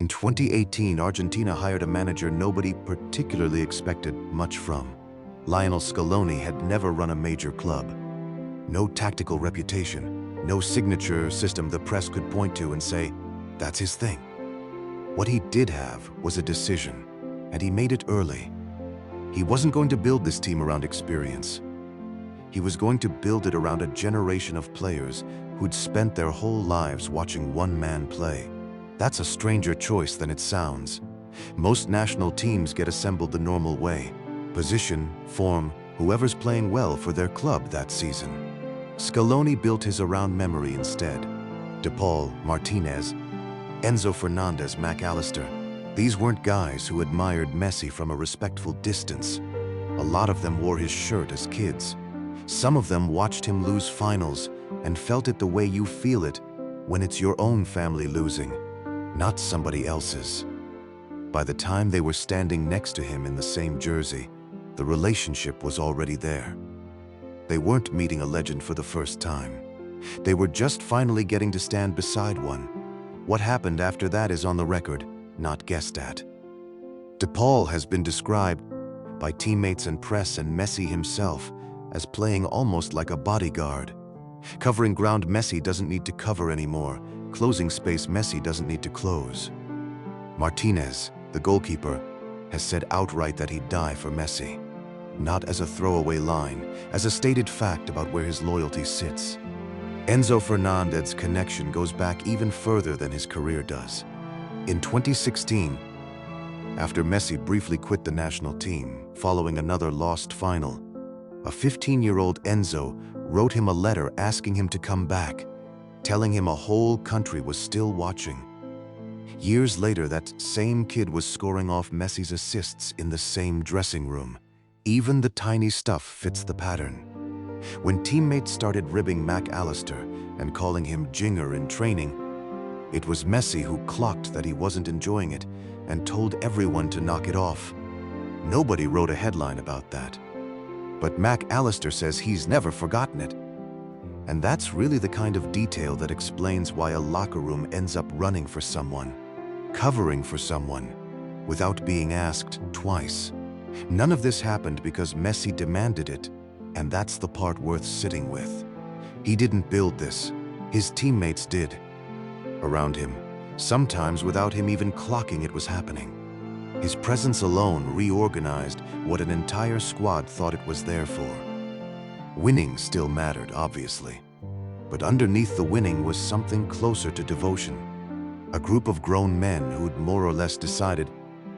In 2018, Argentina hired a manager nobody particularly expected much from. Lionel Scaloney had never run a major club. No tactical reputation, no signature system the press could point to and say, that's his thing. What he did have was a decision, and he made it early. He wasn't going to build this team around experience. He was going to build it around a generation of players who'd spent their whole lives watching one man play. That's a stranger choice than it sounds. Most national teams get assembled the normal way. Position, form, whoever's playing well for their club that season. Scaloni built his around memory instead. De Paul, Martínez, Enzo Fernández, McAllister. These weren't guys who admired Messi from a respectful distance. A lot of them wore his shirt as kids. Some of them watched him lose finals and felt it the way you feel it when it's your own family losing, not somebody else's. By the time they were standing next to him in the same jersey, the relationship was already there. They weren't meeting a legend for the first time. They were just finally getting to stand beside one. What happened after that is on the record, not guessed at. De Paul has been described by teammates and press and Messi himself as playing almost like a bodyguard. Covering ground Messi doesn't need to cover anymore. Closing space Messi doesn't need to close. Martínez, the goalkeeper, has said outright that he'd die for Messi. Not as a throwaway line, as a stated fact about where his loyalty sits. Enzo Fernández's connection goes back even further than his career does. In 2016, after Messi briefly quit the national team following another lost final, a 15-year-old Enzo wrote him a letter asking him to come back, telling him a whole country was still watching. Years later, that same kid was scoring off Messi's assists in the same dressing room. Even the tiny stuff fits the pattern. When teammates started ribbing McAllister and calling him Jinger in training, it was Messi who clocked that he wasn't enjoying it and told everyone to knock it off. Nobody wrote a headline about that. But McAllister says he's never forgotten it. And that's really the kind of detail that explains why a locker room ends up running for someone, covering for someone, without being asked twice. None of this happened because Messi demanded it, and that's the part worth sitting with. He didn't build this. His teammates did. Around him, sometimes without him even clocking it was happening. His presence alone reorganized what an entire squad thought it was there for. Winning still mattered, obviously. But underneath the winning was something closer to devotion. A group of grown men who'd more or less decided,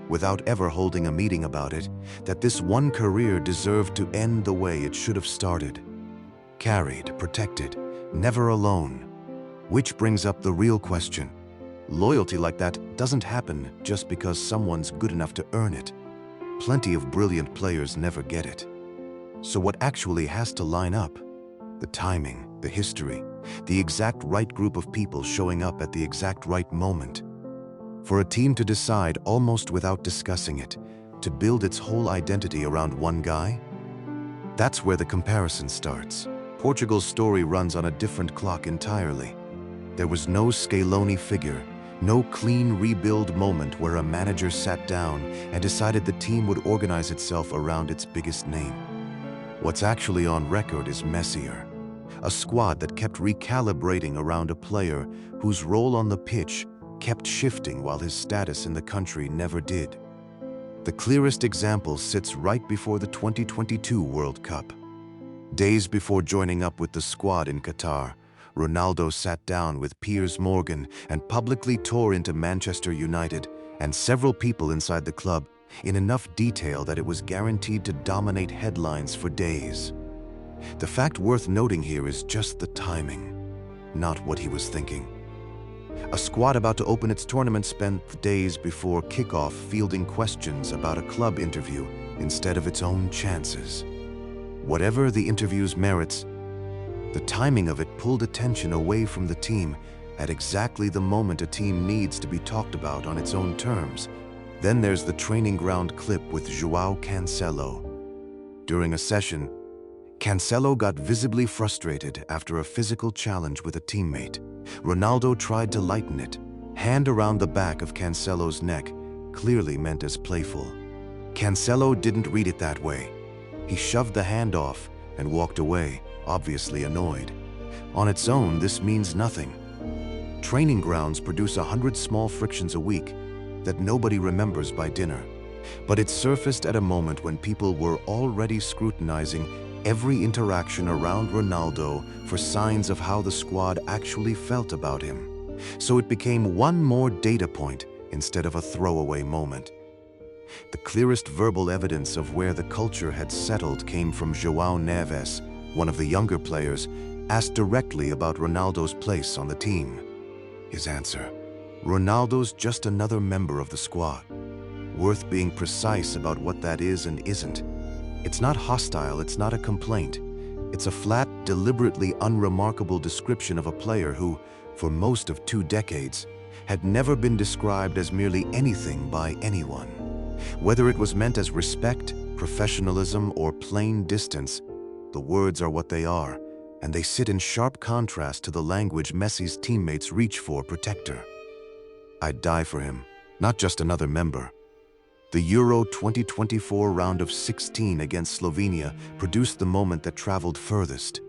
without ever holding a meeting about it, that this one career deserved to end the way it should have started. Carried, protected, never alone. Which brings up the real question. Loyalty like that doesn't happen just because someone's good enough to earn it. Plenty of brilliant players never get it. So what actually has to line up? The timing, the history, the exact right group of people showing up at the exact right moment. For a team to decide almost without discussing it, to build its whole identity around one guy? That's where the comparison starts. Portugal's story runs on a different clock entirely. There was no Scaloni figure, no clean rebuild moment where a manager sat down and decided the team would organize itself around its biggest name. What's actually on record is messier. A squad that kept recalibrating around a player whose role on the pitch kept shifting while his status in the country never did. The clearest example sits right before the 2022 World Cup. Days before joining up with the squad in Qatar, Ronaldo sat down with Piers and publicly tore into Manchester United and several people inside the club in enough detail that it was guaranteed to dominate headlines for days. The fact worth noting here is just the timing, not what he was thinking. A squad about to open its tournament spent days before kickoff fielding questions about a club interview instead of its own chances. Whatever the interview's merits, the timing of it pulled attention away from the team at exactly the moment a team needs to be talked about on its own terms. Then there's the training ground clip with João Cancelo. During a session, Cancelo got visibly frustrated after a physical challenge with a teammate. Ronaldo tried to lighten it, hand around the back of Cancelo's neck, clearly meant as playful. Cancelo didn't read it that way. He shoved the hand off and walked away, obviously annoyed. On its own, this means nothing. Training grounds produce 100 small frictions a week that nobody remembers by dinner. But it surfaced at a moment when people were already scrutinizing every interaction around Ronaldo for signs of how the squad actually felt about him. So it became one more data point instead of a throwaway moment. The clearest verbal evidence of where the culture had settled came from João Neves, one of the younger players, asked directly about Ronaldo's place on the team. His answer: Ronaldo's just another member of the squad. Worth being precise about what that is and isn't. It's not hostile, it's not a complaint. It's a flat, deliberately unremarkable description of a player who, for most of 2 decades, had never been described as merely anything by anyone. Whether it was meant as respect, professionalism, or plain distance, the words are what they are, and they sit in sharp contrast to the language Messi's teammates reach for: protector. I'd die for him, not just another member. The Euro 2024 round of 16 against Slovenia produced the moment that traveled furthest.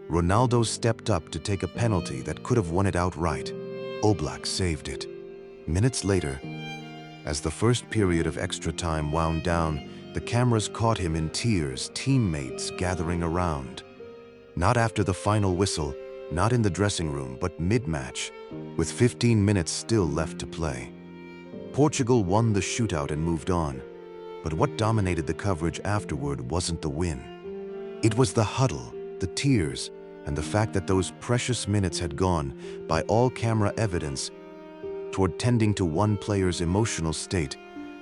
Ronaldo stepped up to take a penalty that could have won it outright. Oblak saved it. Minutes later, as the first period of extra time wound down, the cameras caught him in tears, teammates gathering around. Not after the final whistle, not in the dressing room, but mid-match, with 15 minutes still left to play. Portugal won the shootout and moved on, but what dominated the coverage afterward wasn't the win. It was the huddle, the tears, and the fact that those precious minutes had gone, by all camera evidence, toward tending to one player's emotional state,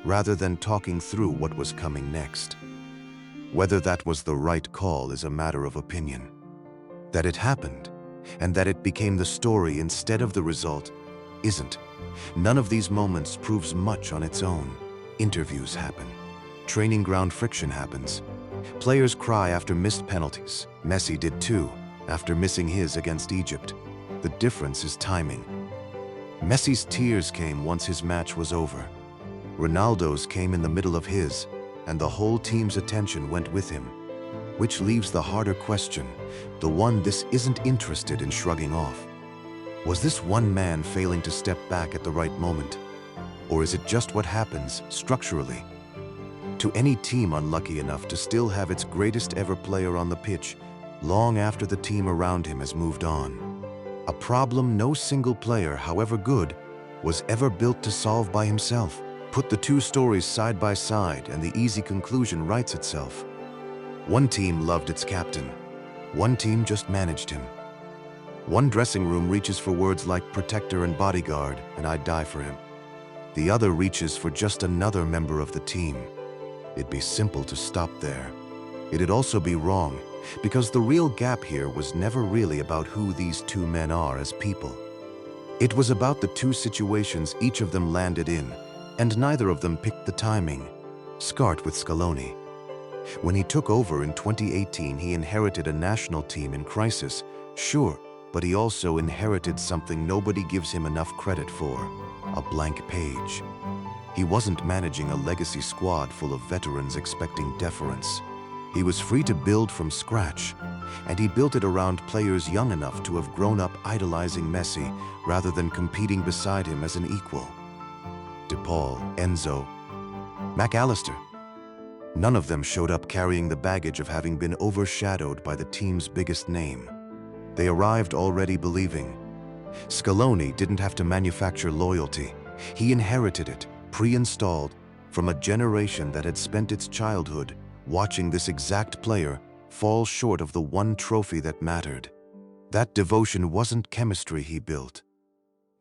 rather than talking through what was coming next. Whether that was the right call is a matter of opinion. That it happened, and that it became the story instead of the result, isn't. None of these moments proves much on its own. Interviews happen. Training ground friction happens. Players cry after missed penalties. Messi did too, after missing his against Egypt. The difference is timing. Messi's tears came once his match was over. Ronaldo's came in the middle of his, and the whole team's attention went with him. Which leaves the harder question, the one this isn't interested in shrugging off. Was this one man failing to step back at the right moment? Or is it just what happens structurally to any team unlucky enough to still have its greatest ever player on the pitch long after the team around him has moved on? A problem no single player, however good, was ever built to solve by himself. Put the two stories side by side and the easy conclusion writes itself. One team loved its captain. One team just managed him. One dressing room reaches for words like protector and bodyguard, and I'd die for him. The other reaches for just another member of the team. It'd be simple to stop there. It'd also be wrong, because the real gap here was never really about who these two men are as people. It was about the two situations each of them landed in, and neither of them picked the timing. Start with Scaloney. When he took over in 2018, he inherited a national team in crisis, sure, but he also inherited something nobody gives him enough credit for: a blank page. He wasn't managing a legacy squad full of veterans expecting deference. He was free to build from scratch, and he built it around players young enough to have grown up idolizing Messi rather than competing beside him as an equal. De Paul, Enzo, McAllister. None of them showed up carrying the baggage of having been overshadowed by the team's biggest name. They arrived already believing. Scaloni didn't have to manufacture loyalty. He inherited it, pre-installed, from a generation that had spent its childhood watching this exact player fall short of the one trophy that mattered. That devotion wasn't chemistry he built.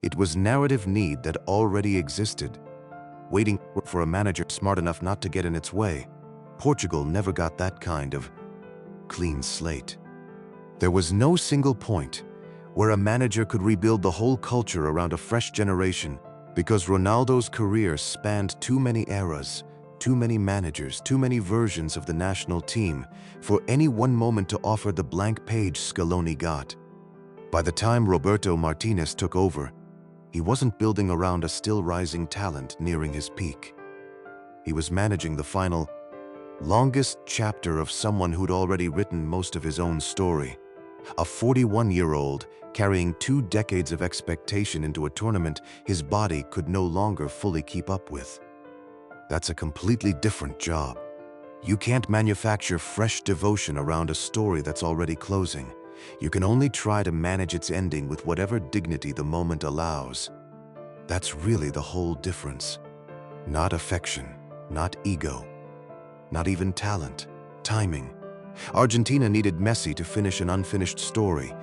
It was narrative need that already existed, waiting for a manager smart enough not to get in its way. Portugal never got that kind of clean slate. There was no single point where a manager could rebuild the whole culture around a fresh generation, because Ronaldo's career spanned too many eras, too many managers, too many versions of the national team for any one moment to offer the blank page Scaloni got. By the time Roberto Martinez took over, He wasn't building around a still rising talent nearing his peak. He was managing the final, longest chapter of someone who'd already written most of his own story. A 41-year-old carrying 2 decades of expectation into a tournament his body could no longer fully keep up with. That's a completely different job. You can't manufacture fresh devotion around a story that's already closing. You can only try to manage its ending with whatever dignity the moment allows. That's really the whole difference. Not affection, not ego, not even talent, timing. Argentina needed Messi to finish an unfinished story,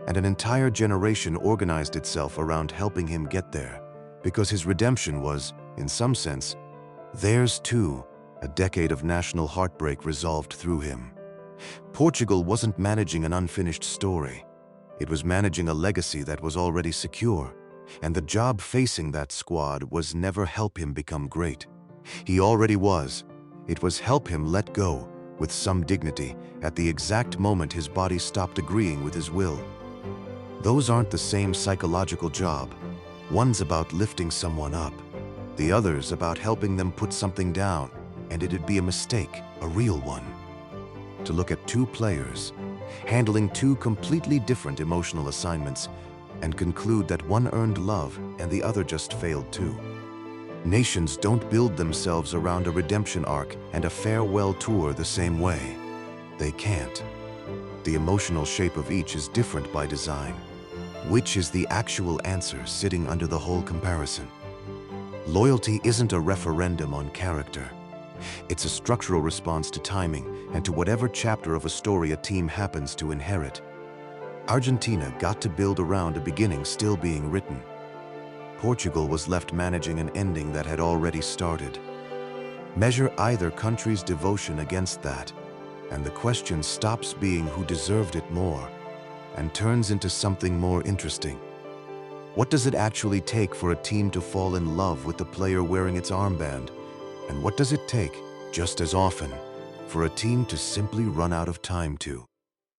and an entire generation organized itself around helping him get there, because his redemption was, in some sense, theirs too, a decade of national heartbreak resolved through him. Portugal wasn't managing an unfinished story. It was managing a legacy that was already secure, and the job facing that squad was never help him become great. He already was. It was help him let go, with some dignity, at the exact moment his body stopped agreeing with his will. Those aren't the same psychological job. One's about lifting someone up. The other's about helping them put something down, and it'd be a mistake, a real one. To look at 2 players, handling 2 completely different emotional assignments, and conclude that one earned love and the other just failed too. Nations don't build themselves around a redemption arc and a farewell tour the same way. They can't. The emotional shape of each is different by design. Which is the actual answer sitting under the whole comparison? Loyalty isn't a referendum on character. It's a structural response to timing and to whatever chapter of a story a team happens to inherit. Argentina got to build around a beginning still being written. Portugal was left managing an ending that had already started. Measure either country's devotion against that, and the question stops being who deserved it more and turns into something more interesting. What does it actually take for a team to fall in love with the player wearing its armband? And what does it take, just as often, for a team to simply run out of time to?